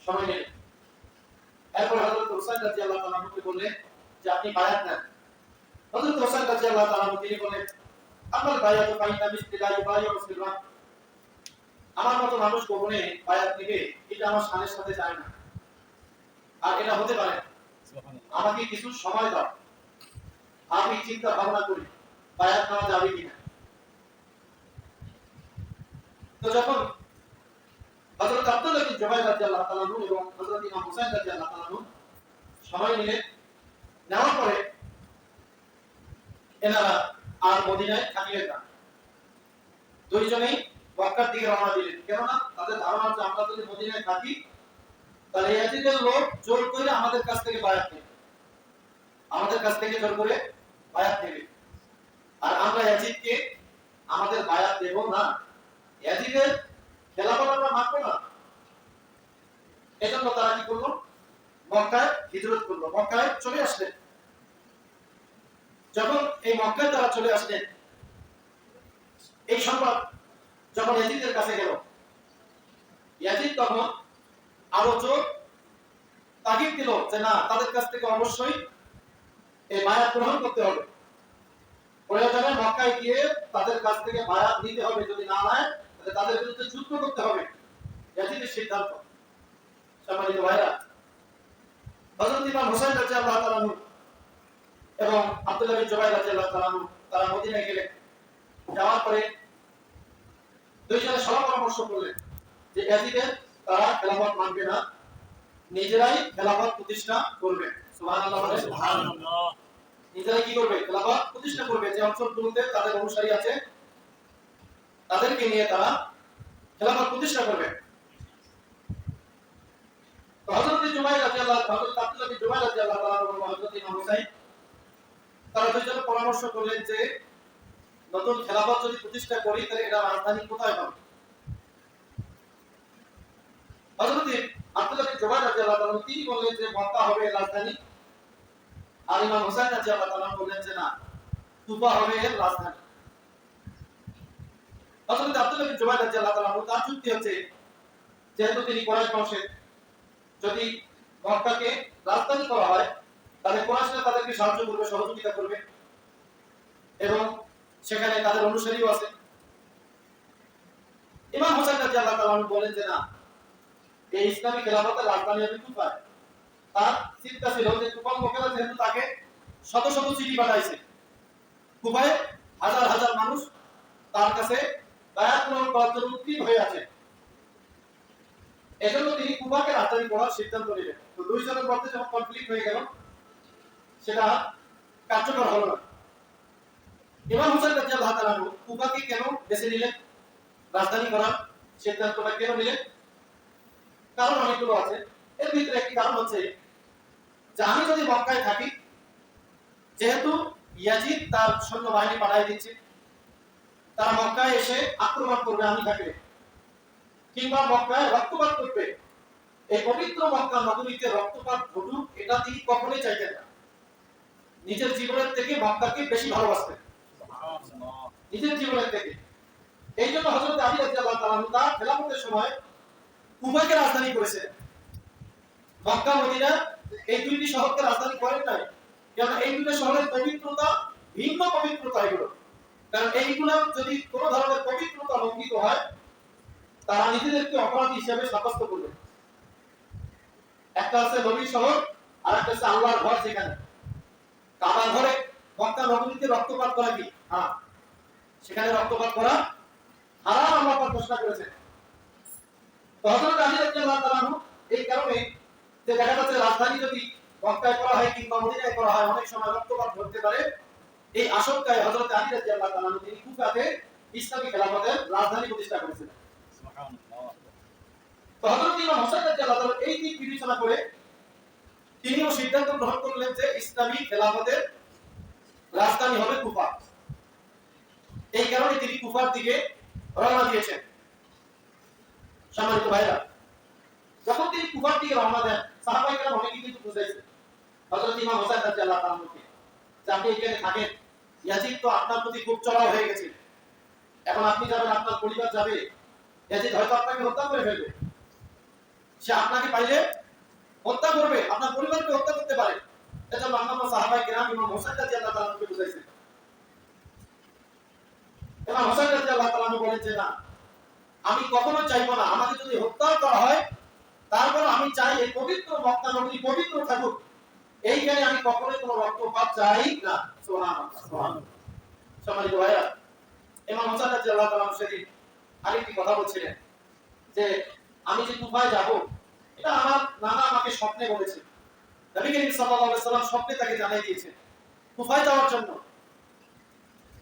সময় নিলেন। এরপর হযরত হুসাইন রাদিয়াল্লাহু তাআলা আনহুকে বললেন যে আপনি বায়াত নেন। হযরত হুসাইন রাদিয়াল্লাহু তাআলা আনহু তিনি বলেন আমার বায়াত ফাইনা মিসলিল্লাহি ইউবাইয়ু রাসূলুল্লাহ, আমার মতো মানুষ গোপনে বায়াত নেবে এটা আমার শানের সাথে যায় না, আর এটা হতে পারে না। আমাকে কিছু সময় দাও, আমি চিন্তা ভাবনা করি বায়াত নেওয়া যাবে কিনা। তো যখন হযরত আব্দুল্লাহ বিন জুবাইর রাদিয়াল্লাহু তাআলা আনহু এবং হযরত ইমাম হুসাইন রাদিয়াল্লাহু তাআলা আনহু সময় নিলেন, নেওয়ার পরে এনারা আর মদিনায় থাকলেন না, দুইজনেই মক্কার দিকে রওনা দিলেন। কেননা তাদের ধারণা যে আমরা যদি মদিনায় থাকি তাহলে ইয়াজিদের লোক জোর করে আমাদের কাছ থেকে বায়াত নেবে, আমাদের কাছ থেকে জোর করে বায়াত নেবে, আর আমরা ইয়াজিদকে আমাদের বায়াত দেব না, ইয়াজিদের খেলাফত আমরা মানব না। এজন্য তারা কি করলো, মক্কায় হিজরত করলো, মক্কায় চলে আসলেন। যখন এই মক্কায় তারা চলে আসলেন, এই সংবাদ যখন ইয়াজিদের কাছে গেল, ইয়াজিদ তখন আরো জোর তাগিদ দিল যে না, তাদের কাছ থেকে অবশ্যই এই বায়াত গ্রহণ করতে হবে, প্রয়োজনে মক্কায় গিয়ে তাদের কাছ থেকে বায়াত নিতে হবে, যদি না নেয় তাহলে তাদের বিরুদ্ধে যুদ্ধ করতে হবে। ইয়াজিদের সিদ্ধান্ত। সম্মানিত ভাইরা, হযরত ইমাম হুসাইন রাদিয়াল্লাহু তাআলা আনহু এবং আব্দুল্লাহ বিন জুবাইর রাদিয়াল্লাহু তাআলা আনহু তারা মদিনায় গেলেন। যাওয়ার পরে দুইজনে সলা পরামর্শ করলেন যে ইয়াজিদের তারা খেলাফত মানবে না, নিজেরাই খেলাফত প্রতিষ্ঠা করবে। সুবহানাল্লাহ, সুবহানাল্লাহ। নিজেরাই কি করবে, খেলাফত প্রতিষ্ঠা করবে। যে অঞ্চলগুলোতে তাদের অনুসারী আছে তাদেরকে নিয়ে তারা খেলাফত প্রতিষ্ঠা করবে। তো হযরত জুবাইর রাদিয়াল্লাহু তাআলা, হযরত আব্দুল্লাহ বিন জুবাইর রাদিয়াল্লাহু তাআলা এবং হযরত ইমাম হুসাইন তারা দুইজনে পরামর্শ করলেন যে নতুন খেলাফত যদি প্রতিষ্ঠা করি তাহলে এটা রাজধানী কোথায় হবে। হযরত আব্দুল্লাহ বিন জুবাইর রাদিয়াল্লাহু তাআলা তিনি বললেন যে মক্কা হবে রাজধানী, আর ইমাম হুসাইন রাদিয়াল্লাহু তাআলা বললেন যে না, কুফা হবে রাজধানী। হযরত আব্দুল্লাহ বিন জুবাইর রাদিয়াল্লাহু তাআলা তার যুক্তি হচ্ছে যেহেতু তিনি কুরাইশ বংশের, যদি মক্কাকে রাজধানী করা হয় তাহলে কুরাইশরা তাদেরকে সাহায্য করবে, সহযোগিতা করবে, এবং সেখানে তাদের অনুসারীও আছে। ইমাম হুসাইন রাদিয়াল্লাহু তাআলা বলেন যে না, এই ইসলামী খেলাফতের রাজধানী হবে কুফা। তার চিন্তা ছিল যে কুফার লোকেরা যেহেতু তাকে শত শত চিঠি পাঠাইছে, কুফায় হাজার হাজার মানুষ তার কাছে বায়াত গ্রহণ করার জন্য উদ্গ্রীব হয়ে আছে, এজন্য তিনি কুফাকে রাজধানী করার সিদ্ধান্ত নিলেন। তো দুইজনের মধ্যে যখন কনফ্লিক্ট হয়ে গেল, সেটা কার্যকর হলো না। ইমাম হুসাইন রাদিয়াল্লাহু তাআলা কুফাকে কেন বেছে নিলেন, রাজধানী করার সিদ্ধান্তটা কেন নিলেন? কারণ অনেকগুলো আছে। এর ভিতরে একটি কারণ হচ্ছে যে আমি যদি মক্কায় থাকি, যেহেতু ইয়াজিদ তার সৈন্যবাহিনী পাঠিয়ে দিচ্ছে, তারা মক্কায় এসে আক্রমণ করবে আমি থাকলে, কিংবা মক্কায় রক্তপাত করবে, এই পবিত্র মক্কা নগরীতে রক্তপাত ঘটুক এটা তিনি কখনোই চাইতেন না। নিজের জীবনের থেকে মক্কাকে বেশি ভালোবাসতেন, নিজের জীবনের থেকে। এই জন্য হযরত আলী রাদিয়াল্লাহু তাআলা তার খেলাফতের সময় কুফাকে রাজধানী করেছিলেন। মক্কা মদিনা এই দুইটি শহরকে রাজধানী করেন নাই, কারণ এই দুটো শহরের পবিত্রতা ভিন্ন পবিত্রতা এগুলো। কারণ এইগুলো যদি কোনো ধরনের পবিত্রতা লঙ্ঘিত হয় তারা নিজেদেরকে অপরাধী হিসেবে সাব্যস্ত করবে। একটা আছে নবীর শহর, আর একটা আছে আল্লাহর ঘর, যেখানে কাবা ঘরে মক্কা নগরীতে রক্তপাত করা কি হারাম, সেখানে রক্তপাত করা হারাম আল্লাহ পাক ঘোষণা করেছেন। তো হযরত আলী রাদিয়াল্লাহু তাআলা এই কারণে যে দেখা যাচ্ছে রাজধানী যদি মক্কায় করা হয় কিংবা মদিনায় করা হয় অনেক সময় রক্তপাত ঘটতে পারে, এই আশঙ্কায় হযরত আলী রাদিয়াল্লাহু তাআলা তিনি কুফাতে ইসলামী খেলাফতের রাজধানী প্রতিষ্ঠা করেছিলেন। সুবহানাল্লাহ। তো হযরত ইমাম হুসাইন রাদিয়াল্লাহু তাআলা এই দিক বিবেচনা করে তিনিও সিদ্ধান্ত গ্রহণ করলেন যে ইসলামী খেলাফতের রাজধানী হবে কুফা। এই কারণে তিনি কুফার দিকে রওনা দিয়েছেন। সম্মানিত ভাইরা, যখন তিনি কুফার দিকে রওনা দেন, সাহাবায়ে অনেকেই কিন্তু বুঝাইছে হযরত ইমাম হুসাইন রাদিয়াল্লাহু তাআলাকে যে আপনি এখানে থাকেন, ইয়াজিদ তো আপনার প্রতি খুব চড়াও হয়ে গেছে, এখন আপনি যাবেন, আপনার পরিবার যাবে, ইয়াজিদ হয়তো আপনাকে হত্যা করে ফেলবে। সে আপনাকে পাইলে হত্যা করবে, আপনার পরিবারকে হত্যা করতে পারে। এটা অন্যান্য সাহাবায়ে কেরাম ইমাম হোসেন রাদিয়াল্লাহু তাআলা কে বুঝাইছেন। ইমাম হোসেন রাদিয়াল্লাহু তাআলা বলেন যে না, আমি কখনো চাইবো না আমাকে যদি হত্যা করা হয়, তারপর আমি চাই এই পবিত্র মক্কা নগরী পবিত্র থাকুক, এইখানে আমি কখনোই কোনো রক্তপাত চাই না। সুবহানাল্লাহ সুবহানাল্লাহ। সম্মানিত ভাইরা, ইমাম হোসেন রাদিয়াল্লাহু তাআলা সেদিন আরেকটি কথা বলছিলেন যে আমি যে কুফায় যাব, এটা আমার নানা আমাকে স্বপ্নে বলেছে। নবী করিম সাল্লাল্লাহু আলাইহি সাল্লাম স্বপ্নে তাকে জানিয়ে দিয়েছেন কুফায় যাওয়ার জন্য।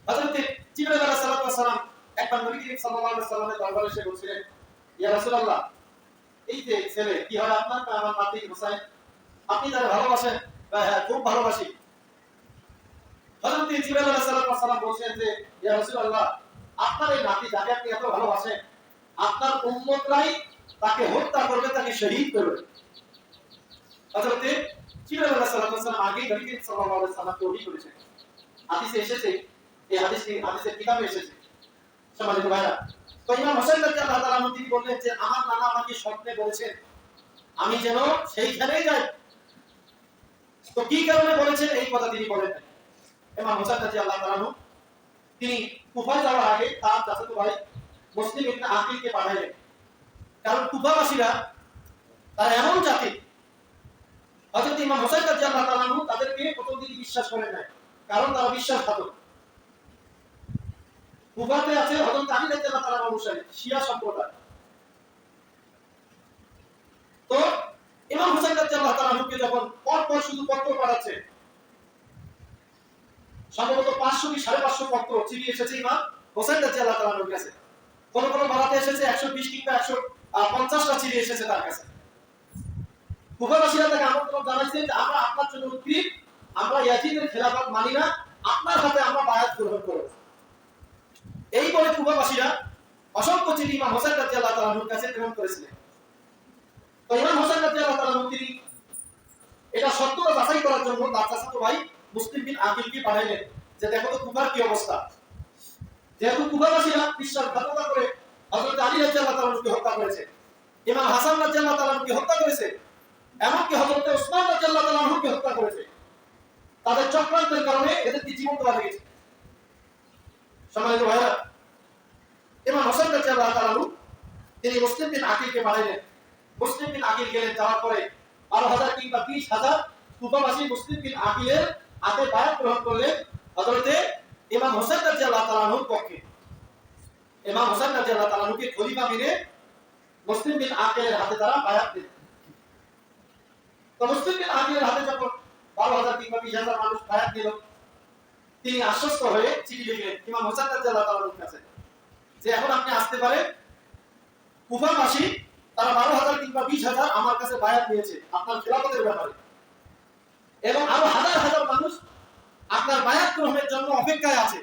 হযরত জিবরাইল আলাইহিস সালাম একবার নবী করিম সাল্লাল্লাহু আলাইহি সাল্লামের দরবারে এসে বলছিলেন, ইয়া রাসূলুল্লাহ, এই যে ছেলে কি হয় আপনার না আমার নাতি হুসাইন, আপনি তাকে ভালোবাসেন? হ্যাঁ, খুব ভালোবাসি। হযরত জিবরাইল আলাইহিস সালাম বলছেন যে ইয়া রাসূলুল্লাহ, আপনার এই নাতি যাকে আপনি এত ভালোবাসেন, আপনার উম্মতরাই তাকে হত্যা করবে, তাকে শহীদ করবে। হযরত জিবরাইল আলাইহিস সালাম আগে নবী করিম সাল্লাল্লাহু আলাইহি সাল্লামকে ওহী করেছেন। হাদিসে এসেছে, এই হাদিসের কিতাবে এসেছে। সম্মানিত ভাইরা, তো ইমাম হোসেন রাদিয়াল্লাহু তাআলা তিনি বললেন যে আমার নানা আমাকে স্বপ্নে বলেছেন আমি যেন সেইখানেই যাই। তো কি কারণে বলেছেন এই কথা তিনি বলেন নাই। ইমাম হোসেন রাদিয়াল্লাহু তাআলা তিনি কুফায় যাওয়ার আগে তার চাচাতো ভাই মুসলিম ইবনে আকিলকে পাঠাইলেন। কারণ কুফাবাসীরা তারা এমন জাতি, হযরত ইমাম হোসেন রাদিয়াল্লাহু তাআলা তাদেরকে প্রথম দিকে বিশ্বাস করেন নাই, কারণ তারা বিশ্বাসঘাতক। কুফাতে আছে হযরত আলী রাদিয়াল্লাহু তাআলা অনুসারী শিয়া সম্প্রদায়। তো ইমাম হোসেন রাদিয়াল্লাহু তাআলা কে যখন পর শুধু পত্র পাঠাচ্ছে, সম্ভবত 500 কি 550 পত্র চিঠি এসেছে ইমাম হোসেন রাদিয়াল্লাহু তাআলার কাছে। কোন বলাতে এসেছে 120 কিংবা 150টা চিঠি এসেছে তার কাছে। কুফাবাসীরা তাকে আমন্ত্রণ জানাইছে যে আমরা আপনার জন্য উদ্গ্রীব, আমরা ইয়াজিদের খেলাফত মানি না, আপনার হাতে আমরা বায়াত গ্রহণ করব। এই বলে কুফাবাসীরা অসংখ্য চিঠি ইমাম হোসেন রাদিয়াল্লাহু তাআলার কাছে প্রেরণ করেছিলেন। তো ইমাম হোসেন রাদিয়াল্লাহু তাআলা তিনি এটা সত্যতা যাচাই করার জন্য তার চাচাতো ভাই মুসলিম বিন আকিলকে পাঠাইলেন যে দেখো তো কুফার কি অবস্থা। যেহেতু কুফাবাসীরা বিশ্বাসঘাতকতা করে হযরত আলী রাদিয়াল্লাহু তাআলাকে হত্যা করেছে, ইমাম হাসান রাদিয়াল্লাহু তাআলাকে হত্যা করেছে, এমনকি হযরত ওসমান রাদিয়াল্লাহু তাআলাকে হত্যা করেছে, তাদের চক্রান্তের কারণে এদেরকে জীবন দেওয়া হয়েছে। সম্মানিত ভাইরা, ইমাম হোসেন রাদিয়াল্লাহু তাআলা তিনি মুসলিম বিন আকিলকে পাঠাইলেন। মুসলিম বিন আকিল গেলেন, যাওয়ার পরে 12,000 কিংবা 20,000 কুফাবাসী মুসলিম বিন আকিলের হাতে বায়াত গ্রহণ করলেন হযরত ইমাম হোসেন রাদিয়াল্লাহু তাআলার পক্ষে। ইমাম হোসেন রাদিয়াল্লাহু তাআলাকে খলিফা মেনে মুসলিম বিন আকিলের হাতে তারা বায়াত দিলেন। তো মুসলিম বিন আকিলের হাতে যখন 12,000 কিংবা 20,000 মানুষ বায়াত দিল, তিনি আশ্বস্ত হয়ে চিঠি লিখলেন ইমাম হোসেন রাদিয়াল্লাহু তাআলার কাছে যে এখন আপনি আসতে পারেন, কুফাবাসী তারা 12,000 কিংবা 20,000 আমার কাছে বায়াত নিয়েছে আপনার খেলাফতের ব্যাপারে, এবং আরো হাজার হাজার মানুষ আপনার বায়াত গ্রহণের জন্য অপেক্ষায় আছে।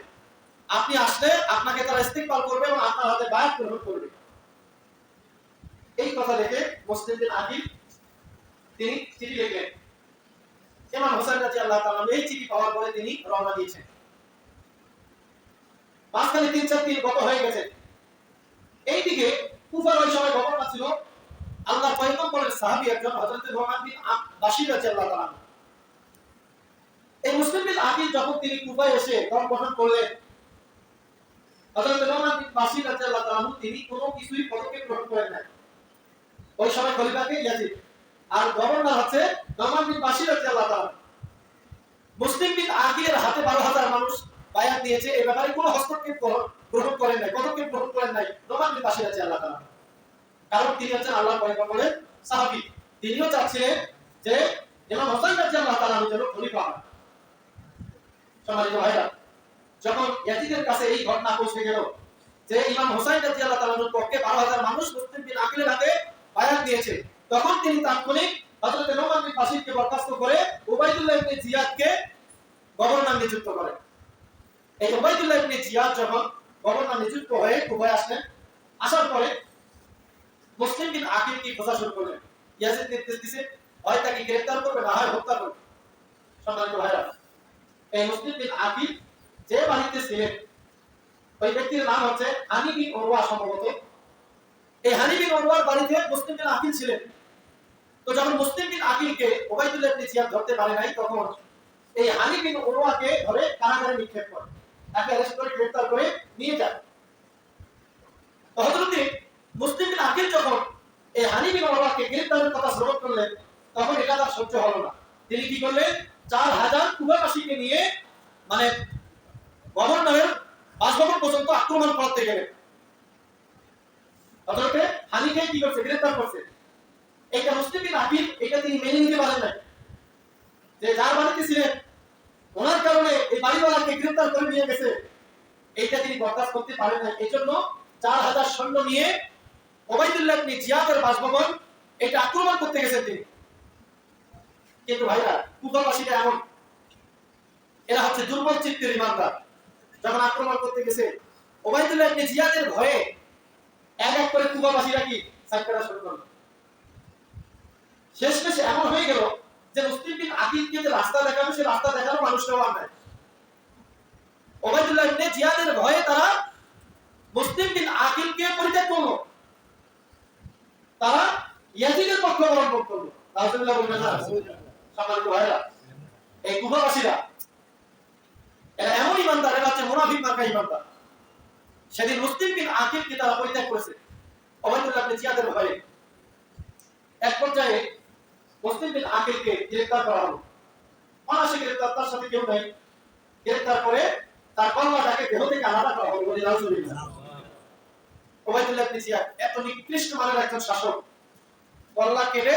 আপনি আসলে আপনাকে তারা ইস্তেকবাল করবে এবং আপনার হাতে বায়াত গ্রহণ করবে। এই কথা দেখে মুসলিম বিন আকিল তিনি চিঠি লিখলেন। ইমাম হোসেন রাদিয়াল্লাহু তাআলা এই চিঠি পাওয়ার পরে তিনি রওনা দিয়েছেন। মাঝখানে 3-4 দিন গত হয়ে গেছে। এইদিকে কুফার ওই সময় গভর্নর ছিল আল্লাহর পয়গম্বরের সাহাবী একজন হযরত নোমান বিন বাশির রাদিয়াল্লাহু তাআলা। এই মুসলিম বিন আকিল যখন তিনি কুফায় এসে দল গঠন করলেন, হযরত নোমান বিন বাশির রাদিয়াল্লাহু তাআলা তিনি কোনো কিছুই পদক্ষেপ গ্রহণ করেন নাই। ওই সময় খলিফাকে ইয়াজিদ, আর গভর্নর হচ্ছে নোমান বিন বাশির রাদিয়াল্লাহু তাআলা। মুসলিম বিন আকিলের হাতে 12,000 মানুষ বায়াত দিয়েছে, এই ব্যাপারে কোনো হস্তক্ষেপ গ্রহণ করেন নাই, পদক্ষেপ গ্রহণ করেন নাই নোমান বিন বাশির রাদিয়াল্লাহু তাআলা। কারণ তিনি হচ্ছেন আল্লাহর পয়গম্বরের সাহাবী, তিনিও চাচ্ছিলেন যে ইমাম হোসেন রাদিয়াল্লাহু তাআলা যেন খলিফা হন। সম্মানিত ভাইরা, যখন ইয়াজিদের কাছে এই ঘটনা পৌঁছে গেল যে ইমাম হোসেন রাদিয়াল্লাহু তাআলার পক্ষে 12,000 মানুষ মুসলিম বিন আকিলের হাতে বায়াত দিয়েছে, তখন তিনি তাৎক্ষণিক হযরত নোমান বিন বাশিরকে বরখাস্ত করে উবাইদুল্লাহ ইবনে জিয়াদকে গভর্নর নিযুক্ত করেন। এই উবাইদুল্লাহ ইবনে জিয়াদ যখন গভর্নর নিযুক্ত হয়ে কুফায় আসলেন, আসার পরে মুসলিম বিন আকিল কি খোঁজা শুরু করলেন। ইয়াজিদ নির্দেশ দিয়েছে হয় তাকে গ্রেফতার করবে না হয় হত্যা করবে। সম্মানিত ভাইরা, এই মুসলিম বিন আকিল যে বাড়িতে ছিলেন ওই ব্যক্তির নাম হচ্ছে হানি বিন উরওয়া। সম্ভবত এই হানি বিন উরওয়ার বাড়িতে মুসলিম বিন আকিল ছিলেন। তো যখন মুসলিম বিন আকিলকে ওবাইদুল্লাহ ইবনে জিয়াদ ধরতে পারে নাই, তখন এই হানি বিন উরওয়াকে ধরে কারাগারে নিক্ষেপ করে, তাকে অ্যারেস্ট করে গ্রেফতার করে নিয়ে যায়। তো হযরত মুসলিম বিন আকিল যখন এই হানি বিন উরওয়াকে গ্রেফতারের কথা শ্রবণ করলেন, তখন এটা তার সহ্য হলো না। তিনি কি করলেন, 4000 কুবাবাসীকে নিয়ে মানে গভর্নরের বাসভবন পর্যন্ত আক্রমণ করতে গেলেন। হযরত হানিকে কি করছে, গ্রেফতার করছে। এটা মুসলিম বিন আকিল এটা তিনি মেনে নিতে পারেন না, যে যার বাড়িতে ছিলেন ওনার কারণে এই বাড়িওয়ালাকে গ্রেফতার করে নিয়ে গেছে, এইটা তিনি বরদাস্ত করতে পারেন না। এজন্য 4000 সৈন্য নিয়ে ওবাইদুল্লাহ ইবনে জিয়াদের বাসভবন এটা আক্রমণ করতে গেছেন তিনি। কিন্তু ভাইরা, কুফাবাসীরা এমন, এরা হচ্ছে দুর্বল চিত্তের ইমানদার। যখন আক্রমণ করতে গেছে, ওবাইদুল্লাহ ইবনে জিয়াদের ভয়ে এক এক করে কুফাবাসীরা কি সাইড করা শুরু করলো। শেষমেশ এমন হয়ে গেল যে মুসলিম বিন আকিলকে যে রাস্তা দেখাবে, সে রাস্তা দেখানো মানুষটাও আর নাই। ওবাইদুল্লাহ ইবনে জিয়াদের ভয়ে তারা মুসলিম বিন আকিলকে পরিত্যাগ করলো, তারা ইয়াজিদের পক্ষ অবলম্বন করলো। রাসূলুল্লাহ বললেন না, সম্মানিত ভাইরা, এই কুফাবাসীরা এরা এমন ইমানদার, এরা হচ্ছে মুনাফিক মার্কা ইমানদার। সেদিন মুসলিম বিন আকিলকে তারা পরিত্যাগ করেছে ওবাইদুল্লাহ ইবনে জিয়াদের ভয়ে। এক পর্যায়ে মুসলিম বিন আকিলকে গ্রেফতার করা হলো। অনায়াসে গ্রেফতার, তার সাথে কেউ নাই। গ্রেফতার করে তার কল্লাটাকে দেহ থেকে আলাদা করা হলো। বলে রাসূলুল্লাহ, ওবাইদুল্লাহ ইবনে জিয়াদ এত নিকৃষ্ট মানের একজন শাসক, কল্লা কেটে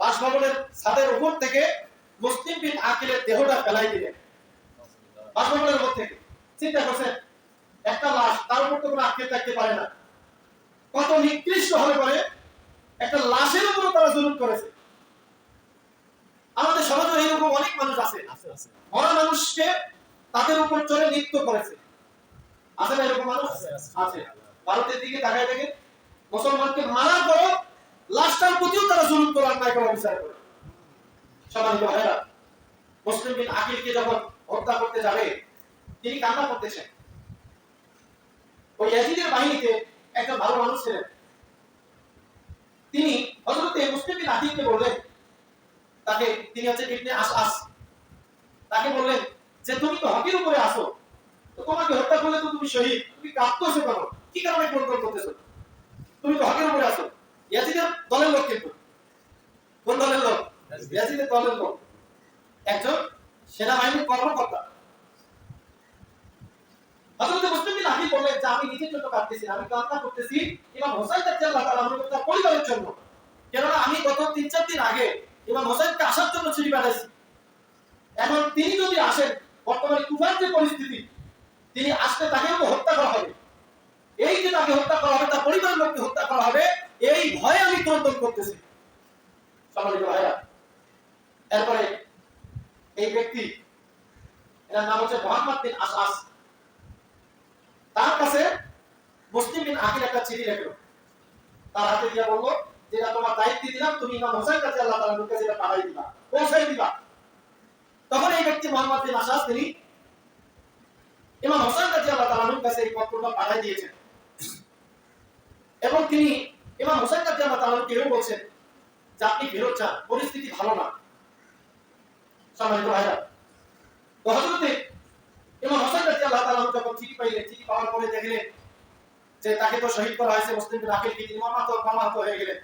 বাসভবনের ছাদের উপর থেকে মুসলিম বিন আকিলের দেহটা ফেলাই দিলেন বাসভবনের উপর থেকে। চিন্তা করছেন, একটা লাশ, তার উপর তো কোনো আক্ষেপ থাকতে পারে না, কত নিকৃষ্ট হবে করে একটা লাশের উপর তারা জুলুম করেছে। আমাদের সমাজে এরকম অনেক মানুষ আছে, মরা মানুষকে তাদের উপর চড়ে নৃত্য করেছে। আছে না এরকম মানুষ? আছে। ভারতের দিকে তাকায় দেখে, মুসলমানকে মারার পর লাশটার প্রতিও তারা জুলুম করে, অন্যায় করে, বিচার করে। সম্মানিত ভাইরা, মুসলিম বিন আকিলকে যখন হত্যা করতে যাবে, তিনি কান্না করতেছেন। ওই ইয়াজিদের বাহিনীতে একজন ভালো মানুষ ছিলেন, তিনি হযরত মুসলিম বিন আকিলকে বললেন, তাকে, তিনি হচ্ছে ইবনে আসআস, তাকে বললেন যে তুমি তো হকের উপরে আসো, তো তোমাকে হত্যা করলে তো তুমি শহীদ, তুমি কাঁদতেছো কেন, কি কারণে কন্ট্রোল করতেছো? তুমি তো হকের উপরে আসো। ইয়াজিদের দলের লোক, কিন্তু কোন দলের লোক? ইয়াজিদের দলের লোক, একজন সেনাবাহিনীর কর্মকর্তা। হযরত মুসলিম বিন আকিল বললেন যে আমি নিজের জন্য কাঁদতেছি, আমি কান্না করতেছি ইমাম হোসেন রাদিয়াল্লাহু তাআলা আনহু তার পরিবারের জন্য। কেননা আমি গত 3-4 দিন আগে ইমাম হোসেনকে আসার জন্য চিঠি পাঠাইছি। এখন তিনি যদি আসেন, বর্তমানে কুফার যে পরিস্থিতি, তিনি আসলে তাকে তো হত্যা করা হবে। এই যে তাকে হত্যা করা হবে, তার পরিবারের লোককে হত্যা করা হবে, এই ভয়ে আমি ক্রন্দন করতেছি। সম্মানিত ভাইরা, এরপরে এই ব্যক্তি, এর নাম হচ্ছে মুহাম্মদ বিন আসআস, তার কাছে মুসলিম বিন আকিল একটা চিঠি লিখলো, তার হাতে দিয়ে বলল যে এটা তোমার দায়িত্ব দিলাম, তুমি ইমাম হোসেন রাদিয়াল্লাহু তাআলার কাছে এটা পাঠাই দিবা, পৌঁছাই দিবা। তখন এই ব্যক্তি মুহাম্মদ বিন আসআস তিনি ইমাম হোসেন রাদিয়াল্লাহু তাআলার কাছে এই পত্রটা পাঠাই দিয়েছেন, এবং তিনি ইমাম হোসেন রাদিয়াল্লাহু তাআলাকে বলছেন যে আপনি ফেরত যান, পরিস্থিতি ভালো না। সম্মানিত ভাইরা, তো হযরত ইমাম হোসেন রাদিয়াল্লাহু তাআলা যখন চিঠি পাইলেন, চিঠি পাওয়ার পরে দেখলেন যে তাকে তো শহীদ করা হয়েছে, মুসলিম বিন আকিলকে তিনি মামাত হয়ে গেলেন।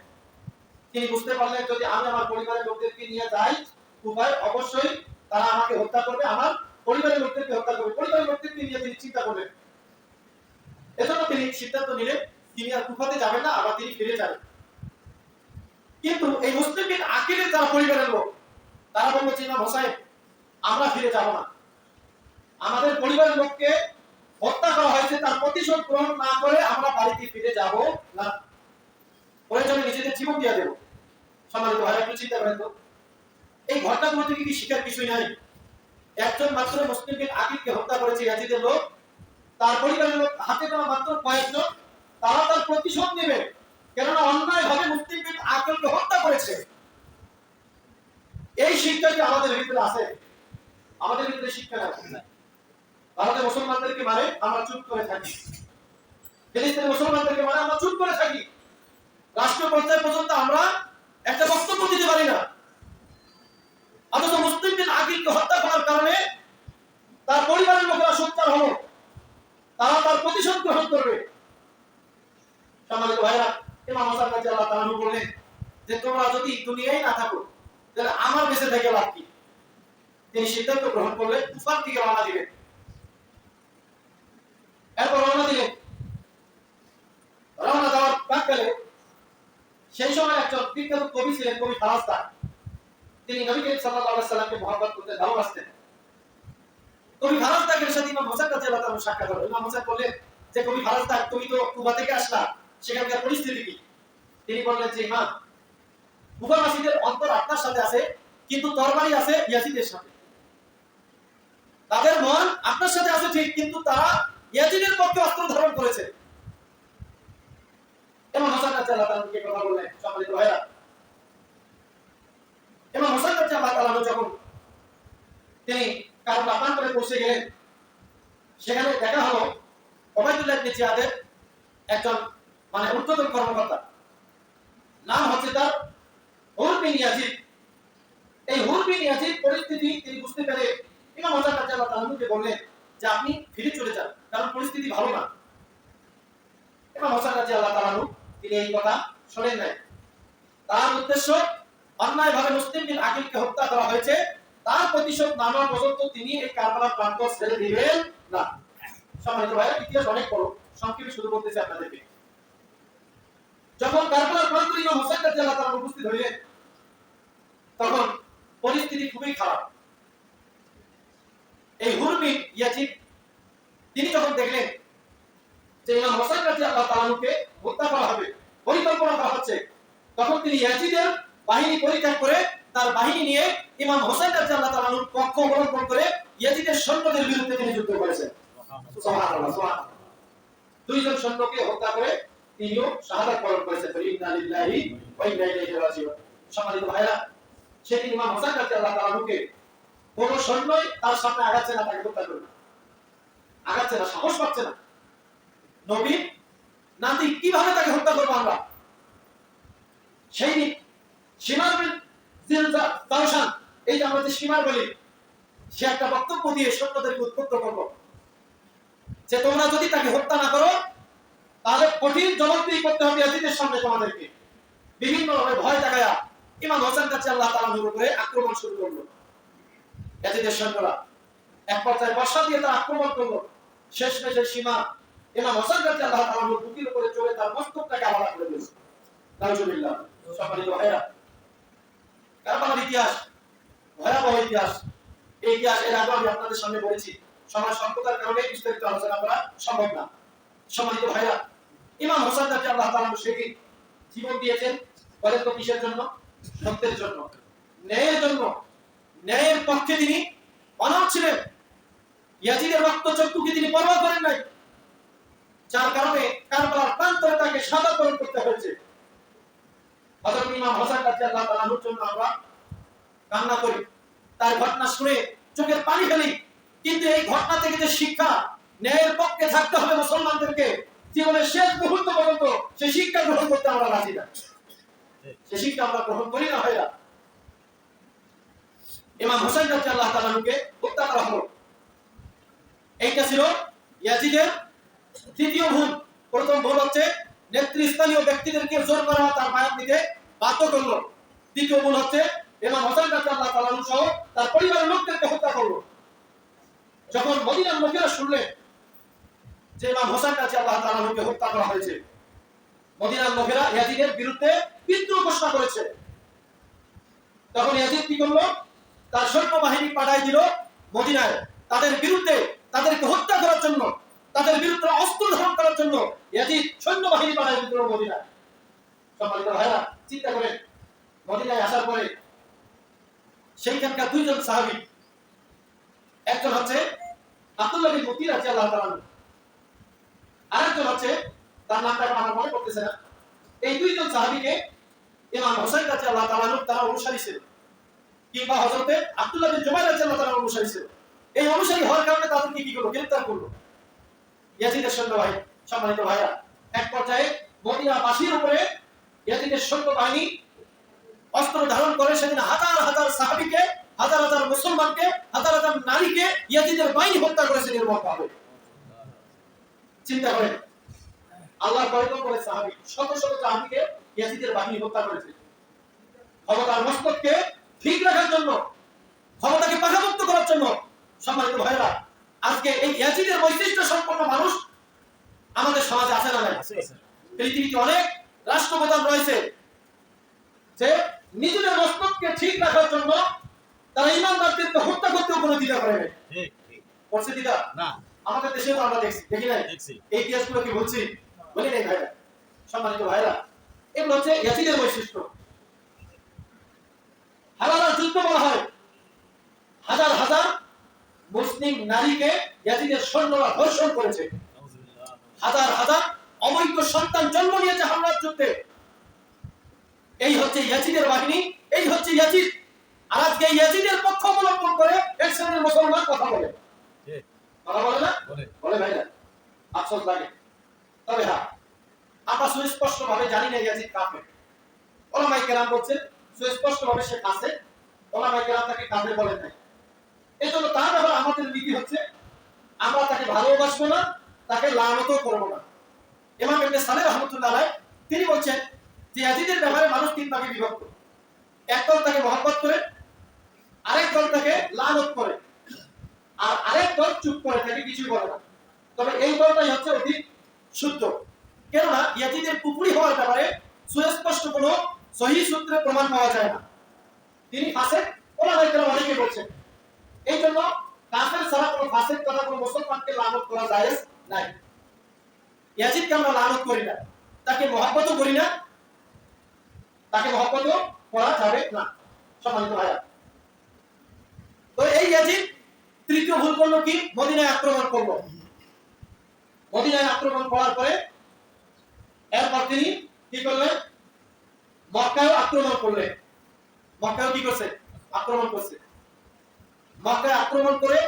তিনি বুঝতে পারলেন যদি আমি আমার পরিবারের লোকদেরকে নিয়ে যাই কুফায়, অবশ্যই তারা আমাকে হত্যা করবে, আমার পরিবারের লোকদেরকে হত্যা করবে। পরিবারের লোকদেরকে নিয়ে তিনি চিন্তা করলেন, এজন্য তিনি সিদ্ধান্ত নিলেন তিনি আর কুফাতে যাবেন না, আবার তিনি ফিরে যাবেন। কিন্তু এই মুসলিম বিন আকিলের যারা পরিবারের লোক, তারা বলল যে ইমাম হোসেন, আমরা ফিরে যাব না, আমাদের পরিবারের লোককে হত্যা করা হয়েছে, তার প্রতিশোধ গ্রহণ না করে আমরা বাড়িতে ফিরে যাব না, প্রয়োজনে নিজেদের জীবন দিয়ে দেব। সম্মানিত ভাইরা, একটু চিন্তা করেন তো, এই ঘটনাগুলো থেকে কি শিখার কিছুই নাই? একজন মাত্র মুসলিম বিন আকিলকে হত্যা করেছে ইয়াজিদের লোক, তার পরিবারের লোক হাতে গোনা মাত্র কয়েকজন, তারা তার প্রতিশোধ নেবে, কেননা অন্যায় ভাবে মুসলিম বিন আকিলকে হত্যা করেছে। এই শিক্ষা কি আমাদের ভিতরে আছে? আমাদের ভিতরে শিক্ষা নাই। ভারতের মুসলমানদেরকে মারে, আমরা চুপ করে থাকি। ফিলিস্তিনের মুসলমানদেরকে মারে, আমরা চুপ করে থাকি। রাষ্ট্রীয় পর্যায়ে পর্যন্ত আমরা একটা বক্তব্য যে তোমরা যদি দুনিয়ায় না থাকো তাহলে আমার বেঁচে থেকে লাভ কি। তিনি সিদ্ধান্ত গ্রহণ করলেন কুফার দিকে রওনা দিলেন। এরপর রওনা দিলেন, রওনা দেওয়ার প্রাককালে সেই সময় একজন বিখ্যাত কবি ছিলেন, কবি ফারাস্তা। তিনি নবী করিম সাল্লাল্লাহু আলাইহি সাল্লামকে মহব্বত করতেন, ভালোবাসতেন। কবি ফারাস্তাকে সাথে ইমাম হোসেন রাদিয়াল্লাহু তাআলা সাক্ষাৎ হলো। ইমাম হোসেন বললেন যে কবি ফারাস্তা, তুমি তো কুবা থেকে আসলা, সেখানকার পরিস্থিতি কি? তিনি বললেন যে ইমাম, কুফাবাসীদের অন্তর আপনার সাথে আছে, কিন্তু তরবারি আছে ইয়াজিদের সাথে। তাদের মন আপনার সাথে আছে ঠিক, কিন্তু তারা ইয়াজিদের পক্ষে অস্ত্র ধারণ করেছে। ইমাম হোসেন রাদিয়াল্লাহু তাআলা কে কথা বললেন, সম্মানিত ভাইরা। ইমাম হোসেন রাদিয়াল্লাহু তাআলা যখন তিনি কারবালা প্রান্তরে পৌঁছে গেলেন, সেখানে দেখা হলো ওবাইদুল্লাহ ইবনে জিয়াদের একজন ঊর্ধ্বতন কর্মকর্তা, নাম হচ্ছে তার হুর বিন ইয়াজিদ। এই হুর বিন ইয়াজিদ পরিস্থিতি তিনি বুঝতে পেরে ইমাম হোসেন রাদিয়াল্লাহু তাআলাকে বললেন যে আপনি ফিরে চলে যান, কারণ পরিস্থিতি ভালো না। ইমাম হোসেন রাদিয়াল্লাহু তাআলা তিনি এই কথা শুনেন নাই। তার উদ্দেশ্য অন্যায়ভাবে মুসলিম বিন আকিলকে হত্যা করা হয়েছে, তার প্রতিশোধ না নেওয়া পর্যন্ত তিনি এই কারবালার প্রান্ত ছেড়ে দিবেন না। সম্মানিত ভাইরা, ইতিহাস অনেক বড়, সংক্ষেপে শুরু করতেছি আপনাদেরকে। যখন কারবালার প্রান্তে ইমাম হোসেন রাদিয়াল্লাহু তাআলা উপস্থিত হইলেন, তখন পরিস্থিতি খুবই খারাপ। এই হুর বিন ইয়াজিদ তিনি যখন দেখলেন যে ইমাম হোসেন রাদিয়াল্লাহু তাআলাকে হত্যা করা হবে, পরিকল্পনা করা হচ্ছে, তখন তিনি ইয়াজিদের বাহিনী পরিত্যাগ করে তার বাহিনী নিয়ে ইমাম হোসেন রাদিয়াল্লাহু তাআলার পক্ষ অবলম্বন করে ইয়াজিদের সৈন্যদের বিরুদ্ধে তিনি যুদ্ধ করেছেন। সুবহানাল্লাহ, সুবহানাল্লাহ। দুইজন সৈন্যকে হত্যা করে তিনিও শাহাদাত বরণ করেছেন। ইন্না লিল্লাহি ওয়া ইন্না ইলাইহি রাজিউন। সম্মানিত ভাইরা, সেদিন ইমাম হোসেন রাদিয়াল্লাহু তাআলাকে কোন সৈন্যই তার সামনে আগাচ্ছে না, তাকে হত্যা করবে, আগাচ্ছে না, সাহস পাচ্ছে না। নবী নাতি কিভাবে তাকে হত্যা করবো আমরা? সেই দিন শিমার বিন জিলজাওশান, এই যে আমরা যে শিমার বলি, সে একটা বক্তব্য দিয়ে সৈন্যদেরকে উদ্বুদ্ধ করলো যে তোমরা যদি তাকে হত্যা না করো তাহলে কঠিন জবাবদিহি করতে হবে ইয়াজিদের সামনে তোমাদেরকে। বিভিন্ন ভাবে ভয় দেখায়া ইমাম হোসেন রাদিয়াল্লাহু তাআলার উপরে আক্রমণ শুরু করলো। ইয়াজিদের সৈন্যরা এক পর্যায়ে বর্ষা দিয়ে তার আক্রমণ করলো। শেষমেশ সীমা ইমাম হোসেন রাদিয়াল্লাহু তাআলার বুকের উপরে চড়ে তার মস্তকটাকে আলাদা করে দিল। নাউজুবিল্লাহ। সম্মানিত ভাইরা, কারবালার ইতিহাস ভয়াবহ ইতিহাস। এই ইতিহাস এর আগে আমি আপনাদের সামনে বলেছি, সময় সংকটের কারণে বিস্তারিত আলোচনা করা সম্ভব না। সম্মানিত ভাইরা, ইমাম হোসেন রাদিয়াল্লাহু তাআলা সেদিন জীবন দিয়েছেন, বলেন তো কিসের জন্য? সত্যের জন্য, ন্যায়ের জন্য। ন্যায়ের পক্ষে তিনি অনড় ছিলেন। ইয়াজিদের রক্তচক্ষুকে তিনি পরোয়া করেন নাই, যার কারণে কারবালার প্রান্তরে তাকে শাহাদাত বরণ করতে হয়েছে। হযরত ইমাম হোসেন রাদিয়াল্লাহু তাআলার জন্য আমরা কান্না করি, তার ঘটনা শুনে চোখের পানি ফেলি, কিন্তু এই ঘটনা থেকে যে শিক্ষা, ন্যায়ের পক্ষে থাকতে হবে মুসলমানদেরকে, জীবনের শেষ মুহূর্ত পর্যন্ত সেই শিক্ষা গ্রহণ করতে আমরা রাজি না। সেই শিক্ষা আমরা গ্রহণ করি না। ভাইরা, ইমাম হোসেন রাদিয়াল্লাহু তাআলাকে হত্যা করা হলো। এইটা ছিল ইয়াজিদের দ্বিতীয় ভুল। প্রথম ভুল হচ্ছে নেতৃস্থানীয় ব্যক্তিদেরকে জোর করা, তার বায়াত নিতে বাধ্য করলো। দ্বিতীয় ভুল হচ্ছে ইমাম হোসেন রাদিয়াল্লাহু তাআলা সহ তার পরিবারের লোকদেরকে হত্যা করলো। যখন মদিনার লোকেরা শুনলেন যে ইমাম হোসেন রাদিয়াল্লাহু তাআলাকে হত্যা করা হয়েছে, মদিনার লোকেরা ইয়াজিদের বিরুদ্ধে বিদ্রোহ ঘোষণা করেছে, তখন ইয়াজিদ কি করলো? তার সৈন্যবাহিনী পাঠাই দিল মদিনায় তাদের বিরুদ্ধে, তাদেরকে হত্যা করার জন্য, তাদের বিরুদ্ধে অস্ত্র ধারণ করার জন্য ইয়াজিদ সৈন্যবাহিনী পাঠাই দিল মদিনায়। সম্মানিত ভাইরা, চিন্তা করেন, মদিনায় আসার পরে সেইখানকার দুইজন সাহাবী, একজন হচ্ছে আব্দুল্লাহ বিন মুতি রাদিয়াল্লাহু তাআলা, আরেকজন হচ্ছে তার নামটা আমার মনে পড়তেছে না। এই দুইজন সাহাবীকে ইমাম হোসেন রাদিয়াল্লাহু তাআলা তারা অনুসারী ছিল, কিংবা হযরত আব্দুল্লাহ বিন জুবাইর রাদিয়াল্লাহু তাআলা অনুসারী ছিল। এই অনুসারী হওয়ার কারণে তাদেরকে কি করলো? গ্রেফতার করলো ইয়াজিদের সৈন্যবাহিনী। সম্মানিত ভাইরা, এক পর্যায়ে মদিনাবাসীর উপরে ইয়াজিদের সৈন্যবাহিনী অস্ত্র ধারণ করে সেদিন হাজার হাজার সাহাবীকে, হাজার হাজার মুসলমানকে, হাজার হাজার নারীকে ইয়াজিদের বাহিনী হত্যা করেছে নির্মমভাবে। চিন্তা করেন, আল্লাহর পয়গম্বরের সাহাবী শত শত সাহাবীকে ইয়াজিদের বাহিনী হত্যা করেছে। ক্ষমতার মস্তককে ঠিক রাখার জন্য, ক্ষমতাকে পাকাপোক্ত করার জন্য। সম্মানিত ভাইরা, আজকে এই ইয়াজিদের বৈশিষ্ট্য সম্পন্ন মানুষ আমাদের সমাজে আছে না নাই? পৃথিবীতে অনেক রাষ্ট্রপ্রধান রয়েছে যে নিজেদের মস্তককে ঠিক রাখার জন্য তারা ইমানদারদেরকে হত্যা করতেও কোনো দ্বিধা করে না। করছে দ্বিধা? না। আমাদের দেশেও আমরা দেখি নাই? এই ইতিহাসগুলো কি বলছি? বলি নাই ভাইরা। সম্মানিত ভাইরা, এগুলো হচ্ছে ইয়াজিদের বৈশিষ্ট্য। হালাল যুদ্ধ বলা হয়, হাজার হাজার মুসলিম নারীকে ইয়াজিদের সৈন্যরা ধর্ষণ করেছে, হাজার হাজার অবৈধ সন্তান জন্ম নিয়েছে হামলার যুদ্ধে। এই হচ্ছে ইয়াজিদের বাহিনী, এই হচ্ছে ইয়াজিদ। আর আজকে ইয়াজিদের পক্ষ অবলম্বন করে এক শ্রেণীর মুসলমান কথা বলে, কথা বলে না? বলে ভাই না, আফসোস লাগে। তবে হ্যাঁ, আমরা সুস্পষ্ট ভাবে জানি না ইয়াজিদ কাফের। ওলামায়ে কেরাম বলছেন সুস্পষ্ট ভাবে সে কাফের, ওলামায়ে কেরাম তাকে কাফের বলেন নাই। এজন্য তার ব্যাপারে আমাদের নীতি হচ্ছে আমরা তাকে ভালোবাসবো না, তাকে লানতও করবো না। ইমাম ইবনে সালেহ রাহমাতুল্লাহ আলাইহি তিনি বলছেন যে ইয়াজিদের ব্যাপারে মানুষ তিন ভাগে বিভক্ত। এক দল তাকে মহব্বত করে, আরেক দল তাকে লানত করে, আর আরেক দল চুপ করে থাকে, কিছুই বলে না। তবে এই দলটাই হচ্ছে অধিক শুদ্ধ, কেননা ইয়াজিদের কুফরি হওয়ার ব্যাপারে সুস্পষ্ট কোনো সহিহ সূত্রে প্রমাণ পাওয়া যায় না। তিনি ফাসিক, ওলামায়ে কেরাম অনেকে বলছেন। এই জন্য কাফের ছাড়া কোনো ফাসিক তথা কোনো মুসলমানকে লানত করা জায়েজ নাই। ইয়াজিদকে আমরা লানত করি না, তাকে মহব্বতও করি না, তাকে মহব্বতও করা যাবে না। সম্মানিত ভাইরা, তো এই ইয়াজিদ তৃতীয় ভুল করলো কি? মদিনায় আক্রমণ করলো। মদিনায় আক্রমণ করার পরে এরপর তিনি কি করলেন? মক্কায় আক্রমণ করলেন। মক্কায় কি করছে? আক্রমণ করছে। মক্কায় আক্রমণ করে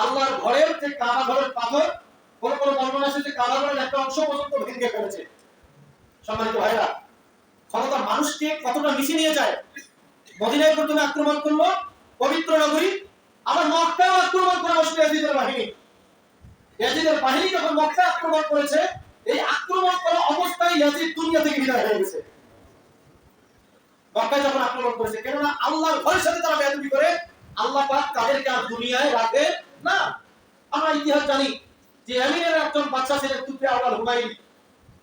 আল্লাহর ঘরের যে কাবা ঘরের পাথর, কোন কোন বর্ণনা আছে যে কাবা ঘরের একটা অংশ পর্যন্ত ভেঙে ফেলেছে। সম্মানিত ভাইরা, ক্ষমতা মানুষকে কতটা নিচে নিয়ে যায়। মদিনায় প্রথমে আক্রমণ করলো, পবিত্র নগরী, আবার মক্কায় আক্রমণ করে বসলো ইয়াজিদের বাহিনী। ইয়াজিদের বাহিনী যখন মক্কা আক্রমণ করেছে, এই আক্রমণ করা অবস্থায় ইয়াজিদ দুনিয়া থেকে বিদায় হয়ে গেছে। মক্কায় যখন আক্রমণ করেছে, কেননা আল্লাহর ঘরের সাথে তারা বেয়াদবি করে, আল্লাহ পাক তাদেরকে আর দুনিয়ায় রাখে না। আমরা ইতিহাস জানি যে ইয়ামিনের একজন বাদশা ছিলেন তুফে আওয়াল হুমায়ুন।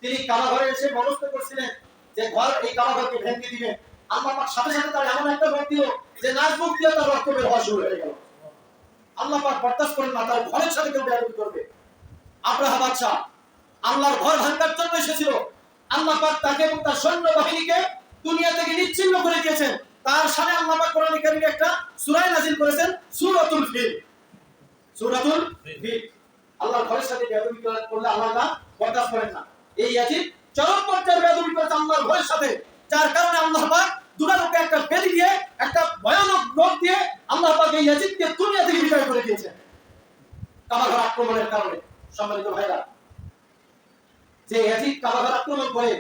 তিনি কাবা ঘরে এসে মনস্থ করছিলেন যে ঘর এই কাবা ঘরকে ভেঙে দিবেন। আল্লাহ পাক সাথে সাথে তার এমন একটা রোগ দিল যে নাক মুখ দিয়ে তার রক্ত বের হওয়া শুরু হয়ে গেল। আল্লাহ পাক বরদাস্ত করেন না, তার ঘরের সাথে কেউ বেয়াদবি করবে। আব্রাহা বাদশা আল্লাহর ঘর ভাঙার জন্য এসেছিল, আল্লাহ পাক তাকে এবং তার সৈন্য বাহিনীকে দুনিয়া থেকে নিচ্ছিন্ন করে দিয়েছেন। তার সামনে আল্লাহ পাক কোরআনে কারীমে একটা সূরা নাযিল করেছেন, সূরাতুল ফিল। সূরাতুল ফিল। আল্লাহর ঘরের সাথে বেয়াদবি করলে আল্লাহ তা বরদাস্ত করেন না। এই ইয়াজিদ চরম পর্যায়ে বেয়াদবি করেছে আল্লাহর ঘরের সাথে, যার কারণে আল্লাহ পাক দুনিয়াকে একটা বেদি দিয়ে, একটা ভয়ানক রোগ দিয়ে আল্লাহ পাক এই ইয়াজিদকে দুনিয়া থেকে বিদায় করে দিয়েছেন কাবা ঘর আক্রমণের কারণে। সম্মানিত ভাইরা, যে ইয়াজিদ কাবা ঘর আক্রমণ করে,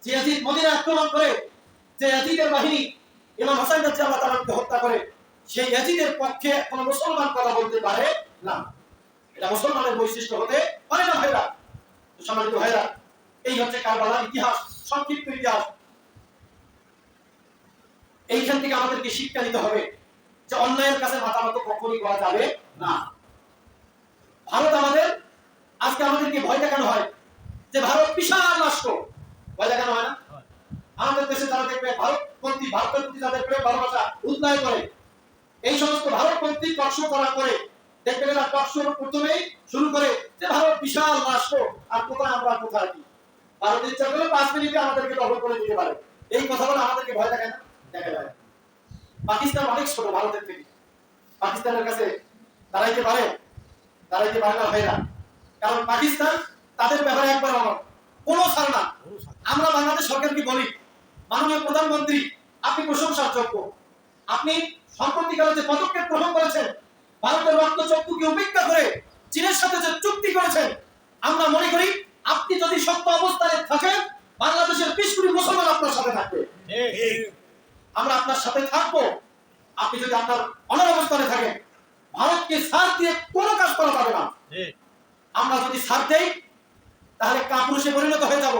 যে ইয়াজিদ মদিনা আক্রমণ করে, যে ইয়াজিদের বাহিনী ইমাম হাসান রাদিয়াল্লাহু তাআলাকে হত্যা করে, সেই ইয়াজিদের পক্ষে কোন মুসলমান কথা বলতে পারে না। এটা মুসলমানের বৈশিষ্ট্য হতে পারে না ভাইরা। সম্মানিত ভাইরা, এই হচ্ছে কারবালার ইতিহাস, সংক্ষিপ্ত ইতিহাস। এইখান থেকে আমাদেরকে শিক্ষা নিতে হবে যে অন্যায়ের কাছে মাথা নত কখনই করা যাবে না। ভারত আমাদের, আজকে আমাদেরকে ভয় দেখানো হয় যে ভারত বিশাল রাষ্ট্র, ভয় দেখানো হয় না? আমাদের দেশে যারা দেখবে ভারতপন্থী, ভারতের প্রতি যাদের প্রেম ভালোবাসা উদ্লায় করে, এই সমস্ত ভারতপন্থী টকশো করা করে দেখবেন এরা টকশোর প্রথমেই শুরু করে যে ভারত বিশাল রাষ্ট্র, আর কোথায় আমরা কোথায় কি। ভারত ইচ্ছা করলে 5 মিনিটে আমাদেরকে দখল করে দিতে পারে। এই কথা বলে আমাদেরকে ভয় দেখায় না? দেখায়। পাকিস্তান অনেক ছোট ভারতের থেকে, পাকিস্তানের কাছে দাঁড়াইতে পারে? দাঁড়াইতে পারে না ভাইরা। কারণ পাকিস্তান তাদের ব্যাপারে একবার আমার কোনো ছাড় না। আমরা বাংলাদেশ সরকারকে বলি, মাননীয় প্রধানমন্ত্রী আপনি প্রশংসার যোগ্য, আপনি সম্প্রতিকালে যে পদক্ষেপ গ্রহণ করেছেন, ভারতের রক্তচক্ষুকে উপেক্ষা করে চীনের সাথে যে চুক্তি করেছেন, আমরা মনে করি আপনি যদি শক্ত অবস্থায় থাকেন, বাংলাদেশের 20 কোটি মুসলমান আপনার সাথে থাকবে। আমরা আপনার সাথে থাকবো। আপনি যদি আপনার অনর অবস্থানে থাকেন, ভারতকে ছাড় দিয়ে কোনো কাজ করা যাবে না। আমরা যদি ছাড় দেই তাহলে কাপুরুষে পরিণত হয়ে যাব,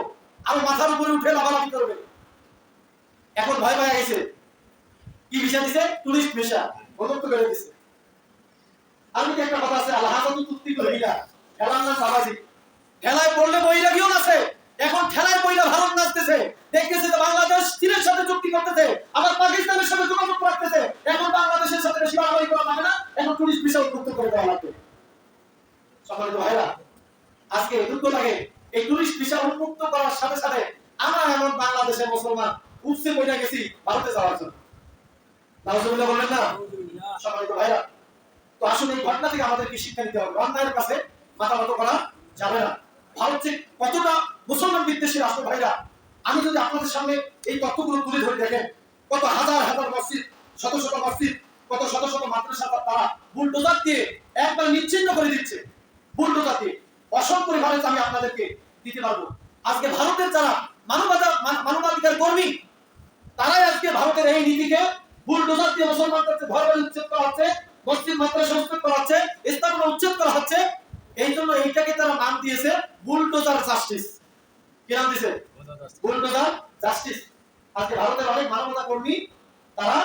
আর মাথার উপরে উঠে লাফালাফি করবে। এখন ভয় পাওয়া গেছে, কি ভিসা দিছে? টুরিস্ট ভিসা বন্ধ করে দিছে। আমি কি একটা কথা আছে, আল্লাহ হাজাতু তুত্তি কইলা খেলার না সামাজিক, খেলায় পড়লে বৈরাগীও আছে। এখন খেলায় পড়লে ভারত নাচতেছে, দেখতেছে যে বাংলাদেশ চীনের সাথে চুক্তি করতেছে, আবার পাকিস্তানের সাথে যোগাযোগ রাখতেছে। এখন বাংলাদেশের সাথে বেশি বাড়াবাড়ি করা যাবে না, এখন টুরিস্ট ভিসা উন্মুক্ত করে দেওয়া লাগবে। সম্মানিত ভাইরা, আজকে দুঃখ লাগে এই টুরিস্ট ভিসা উন্মুক্ত করার সাথে সাথে আমরা এমন বাংলাদেশের মুসলমান উপসে বইটা গেছি ভারতে যাওয়ার জন্য। নাউজুবিল্লাহ বলেন না? সম্মানিত ভাইরা, তো আসলে এই ঘটনা থেকে আমাদেরকে শিক্ষা নিতে হবে, অন্যায়ের কাছে মাথা নত করা যাবে না। ভারত যে কতটা মুসলমান বিদ্বেষী রাষ্ট্র ভাইরা, আমি যদি আপনাদের সামনে এই তথ্যগুলো তুলে ধরে দেখেন, কত হাজার হাজার মসজিদ, শত শত মসজিদ, কত শত শত মাদ্রাসা তারা বুলডোজার দিয়ে একবার নিশ্চিহ্ন করে দিচ্ছে। বুলডোজার দিয়ে অসংখ্য রেফারেন্স আমি আপনাদেরকে দিতে পারবো। আজকে ভারতের যারা মানবাধিকার কর্মী, তারাই আজকে ভারতের এই নীতিকে বুলডোজার দিয়ে মুসলমানদের ঘর বাড়ি উচ্ছেদ করা হচ্ছে, মসজিদ মাদ্রাসা উচ্ছেদ করা হচ্ছে, স্থাপনা উচ্ছেদ করা হচ্ছে। এই জন্য এইটাকে তারা নাম দিয়েছে বুলডোজার জাস্টিস। কি নাম দিয়েছে? Bulldozer justice. আজকে ভারতের অনেক মানবতা কর্মী তারা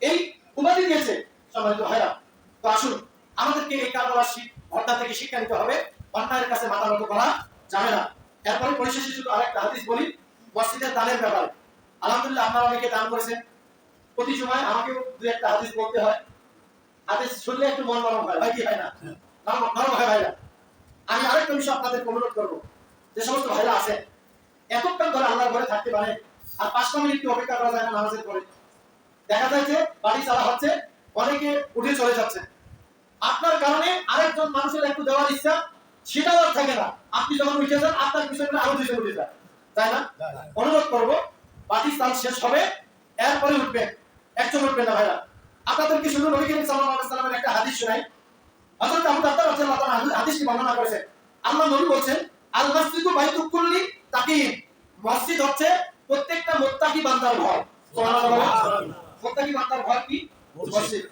এই উপাধি দিয়েছে। সম্মানিত ভাইরা, তো আসুন আমাদেরকে এই কারবালার ঘটনা থেকে শিক্ষা নিতে হবে, অন্যায়ের কাছে মাথা নত করা যাবে না। এরপরে পরিশেষে শুধু আরেকটা হাদিস বলি মসজিদের দানের ব্যাপারে। আলহামদুলিল্লাহ আপনারা অনেকে দান করেছেন, প্রতি সময় আমাকেও দুই একটা হাদিস বলতে হয়। হাদিস শুনলে একটু মন নরম হয়, ভাই কি হয় না? নরম হয় ভাইরা। আমি আরেকটা বিষয় আপনাদেরকে অনুরোধ করবো, যে সমস্ত ভাইরা আছে এতক্ষণ ধরে আল্লাহর ঘরে থাকতে পারে আর 5 মিনিট অপেক্ষা করা যায় না নামাজের পরে, দেখা যায় যে বাড়ি চালা হচ্ছে, অনেকে উঠে চলে যাচ্ছে, আপনার কারণে আরেকজন মানুষের একটু দেওয়ার ইচ্ছা সেটাও আর থাকে না। আপনি যখন উঠে যান আপনার পিছনে আরো দুজন উঠে যায়, তাই না? অনুরোধ করবো বাড়ি চাল শেষ হবে এরপরে উঠবেন, একজন উঠবেন না ভাইরা। আপনাদেরকে শুধু নবী করিম সাল্লাল্লাহু আলাইহি ওয়াসাল্লামের একটা হাদিস শোনাই। হযরত আবু দারদা রাদিয়াল্লাহু তাআলা হাদিসটি বর্ণনা করেছেন। আল্লাহ নবী বলেন, আল মাসজিদু বাইতুল কুল্লি তাকিয়্যিন, মসজিদ হচ্ছে প্রত্যেকটা মুত্তাকি বান্দার ঘর। সুবহানাল্লাহ। মুত্তাকি বান্দার ঘর কি? মসজিদ।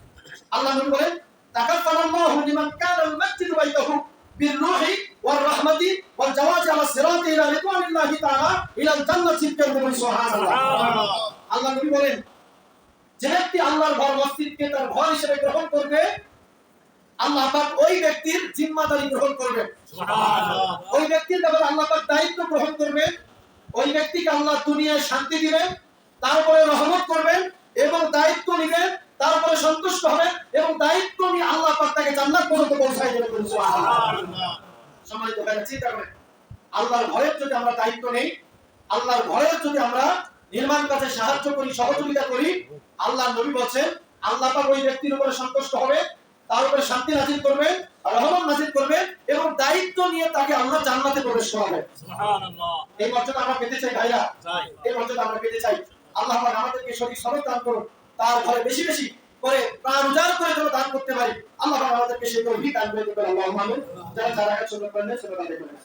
আল্লাহ নবী বলেন, তাকাফফালাল্লাহু লিমান কানা আল মাসজিদু বাইতাহু বির-রূহি ওয়ার-রাহমাতি ওয়াল-জাওয়াজি আলা সিরাতি ইলা রিদওয়ানিল্লাহি তাআলা ইলা আল-জান্নাতি বিল-রূহি। সুবহানাল্লাহ। আল্লাহ নবী বলেন, যে ব্যক্তি আল্লাহর ঘর মসজিদকে তার ঘর হিসেবে গ্রহণ করবে, আল্লাহ পাক ওই ব্যক্তির জিম্মাদারি গ্রহণ করবেন। সুবহানাল্লাহ। ওই ব্যক্তির ব্যাপারে আল্লাহ পাক দায়িত্ব গ্রহণ করবেন। ওই ব্যক্তিকে আল্লাহ দুনিয়ায় শান্তি দিবেন, তারপরে রহমত করবেন এবং দায়িত্ব নেবেন, তারপরে সন্তুষ্ট হবেন এবং দায়িত্ব নিয়ে আল্লাহ পাক তাকে জান্নাত পর্যন্ত পৌঁছায় দেবেন। সুবহানাল্লাহ। সম্মানিত ভাইরা, চিন্তা করেন, আল্লাহর ঘরের যদি আমরা দায়িত্ব নেই, আল্লাহর ঘরের যদি আমরা নির্মাণ কাজে সাহায্য করি, সহযোগিতা করি, আল্লাহর নবী বলেন আল্লাহ পাক ওই ব্যক্তির উপরে সন্তুষ্ট হবে, তার উপরে শান্তি নাযিল করবেন, রহমত নাযিল করবেন এবং দায়িত্ব নিয়ে তাকে আল্লাহ জান্নাতে প্রবেশ করাবেন। সুবহানাল্লাহ। এই মর্যাদা আমরা পেতে চাই ভাইরা, এই মর্যাদা আমরা পেতে চাই। আল্লাহ পাক আমাদেরকে সঠিক সবক দান করুন, তার ঘরে বেশি বেশি করে প্রাণ উজাড় করে যেন দান করতে পারি। আল্লাহ পাক আমাদেরকে সেই তৌফিক দান করে দিবেন। আল্লাহুম্মা আমিন। যারা যারা কাজ শুরু করলেন সেটা দেখবেন।